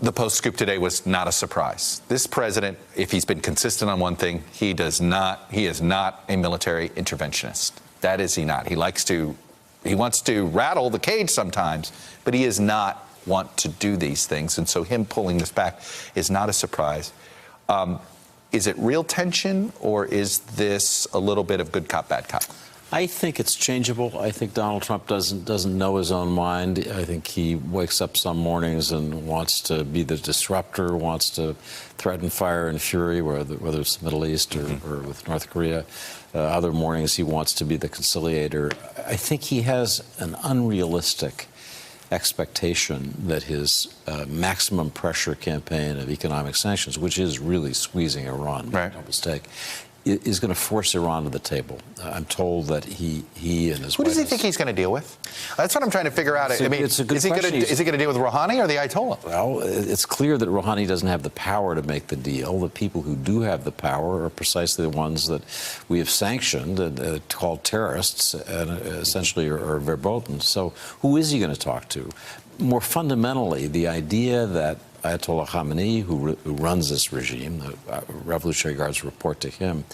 the Post scoop today was not a surprise. This president, if he's been consistent on one thing, he is not a military interventionist. That is he not. He wants to rattle the cage sometimes, but he is not want to do these things. And so him pulling this back is not a surprise. Is it real tension, or is this a little bit of good cop, bad cop? I think it's changeable. I think Donald Trump doesn't know his own mind. I think he wakes up some mornings and wants to be the disruptor, wants to threaten fire and fury, whether it's the Middle East or with North Korea. Other mornings he wants to be the conciliator. I think he has an unrealistic expectation that his maximum pressure campaign of economic sanctions, which is really squeezing Iran, right, no mistake, is going to force Iran to the table. I'm told that he and his Who does he think he's going to deal with? That's what I'm trying to figure out. It's a good question. Is he going to deal with Rouhani or the Ayatollah? Well, it's clear that Rouhani doesn't have the power to make the deal. The people who do have the power are precisely the ones that we have sanctioned and called terrorists, and essentially are verboten. So who is he going to talk to? More fundamentally, the idea that Ayatollah Khamenei, who runs this regime, the Revolutionary Guards report to him,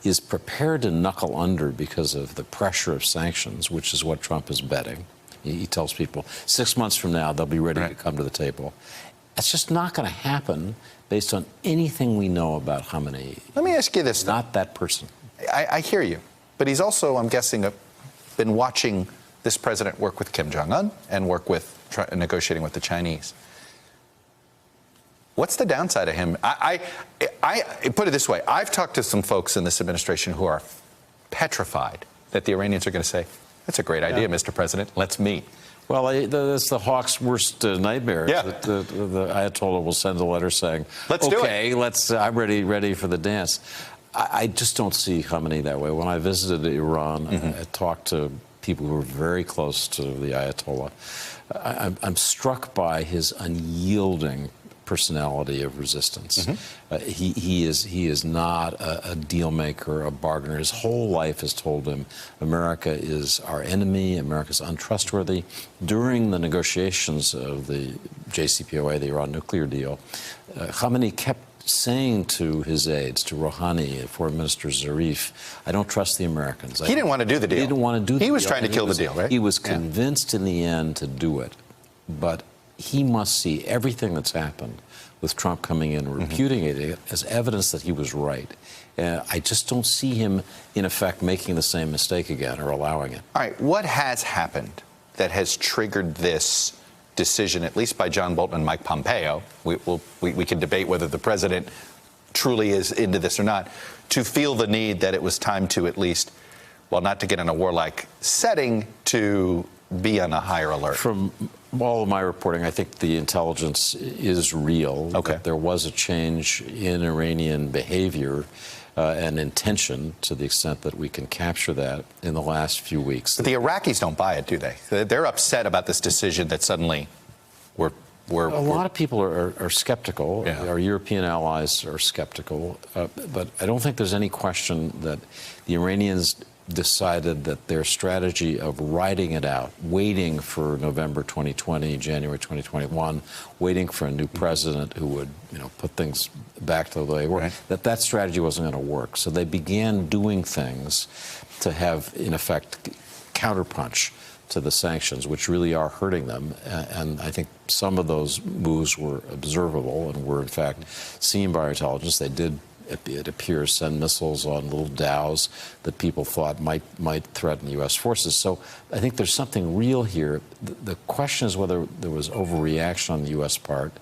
is prepared to knuckle under because of the pressure of sanctions, which is what Trump is betting. He tells people 6 months from now they'll be ready to come to the table. That's just not going to happen based on anything we know about Khamenei. Let me ask you this. Not that person. I hear you. But he's also, I'm guessing, been watching this president work with Kim Jong-un and work with negotiating with the Chinese. What's the downside of him? I put it this way. I've talked to some folks in this administration who are petrified that the Iranians are going to say, that's a great idea, Mr. President. Let's meet. Well, that's the hawk's worst nightmare. Yeah. The Ayatollah will send a letter saying, let's do it. I'm ready for the dance. I just don't see Khamenei that way. When I visited Iran, I talked to people who were very close to the Ayatollah. I'm struck by his unyielding personality of resistance. He is not a deal maker, a bargainer. His whole life has told him America is our enemy, America's untrustworthy. During the negotiations of the JCPOA, the Iran nuclear deal, Khamenei kept saying to his aides, to Rouhani, Foreign Minister Zarif, I don't trust the Americans. He didn't want to do the deal. He didn't want to do the deal. He was trying to kill the deal, right? He was convinced in the end to do it. But he must see everything that's happened with Trump coming in and repudiating it as evidence that he was right. I just don't see him, in effect, making the same mistake again or allowing it. All right, what has happened that has triggered this decision, at least by John Bolton and Mike Pompeo? We can debate whether the president truly is into this or not, to feel the need that it was time to at least, well, not to get in a warlike setting, to be on a higher alert. From all of my reporting, I think the intelligence is real. Okay. That there was a change in Iranian behavior and intention, to the extent that we can capture that, in the last few weeks. But the Iraqis don't buy it, do they? They're upset about this decision that suddenly we're a lot of people are skeptical. Yeah. Our European allies are skeptical. But I don't think there's any question that the Iranians decided that their strategy of riding it out, waiting for November 2020, January 2021, waiting for a new president who would, put things back to the way they were, that strategy wasn't going to work. So they began doing things to have, in effect, counterpunch to the sanctions, which really are hurting them. And I think some of those moves were observable and were, in fact, seen by our intelligence. They did, it appears, send missiles on little dhows that people thought might threaten U.S. forces. So I think there's something real here. The question is whether there was overreaction on the U.S. part.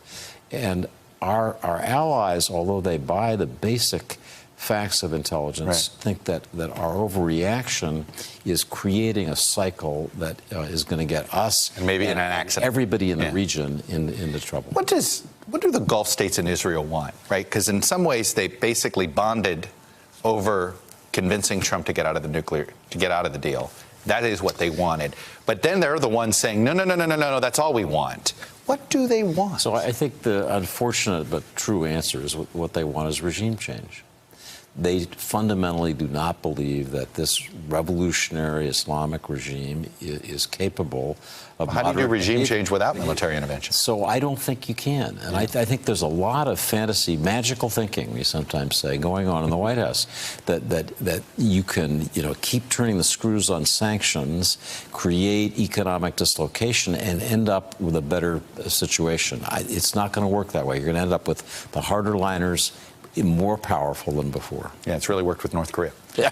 And our allies, although they buy the basic facts of intelligence, think that our overreaction is creating a cycle that is going to get us and maybe in an accident, everybody in the region into trouble. What do the Gulf states and Israel want, right? Because in some ways they basically bonded over convincing Trump to get out of the deal. That is what they wanted. But then they're the ones saying, no, that's all we want. What do they want? So I think the unfortunate but true answer is what they want is regime change. They fundamentally do not believe that this revolutionary Islamic regime is capable of How do you do moderate regime behavior. change without military intervention? So I don't think you can. And I think there's a lot of fantasy, magical thinking, we sometimes say, going on in the White House, that you can, keep turning the screws on sanctions, create economic dislocation, and end up with a better situation. It's not going to work that way. You're going to end up with the harder liners more powerful than before. Yeah, it's really worked with North Korea. Yeah.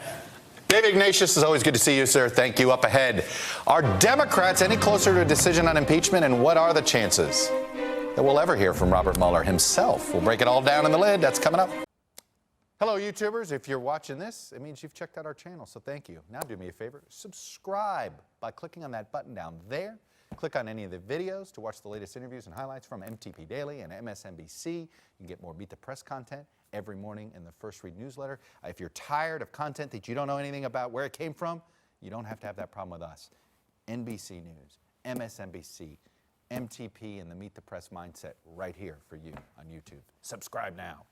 Dave Ignatius, it's always good to see you, sir. Thank you. Up ahead, are Democrats any closer to a decision on impeachment, and what are the chances that we'll ever hear from Robert Mueller himself? We'll break it all down in the lid. That's coming up. Hello, YouTubers. If you're watching this, it means you've checked out our channel, so thank you. Now do me a favor. Subscribe by clicking on that button down there. Click on any of the videos to watch the latest interviews and highlights from MTP Daily and MSNBC. You can get more Beat the Press content every morning in the First Read newsletter. If you're tired of content that you don't know anything about where it came from, you don't have to have that problem with us. NBC News, MSNBC, MTP, and the Meet the Press mindset right here for you on YouTube. Subscribe now.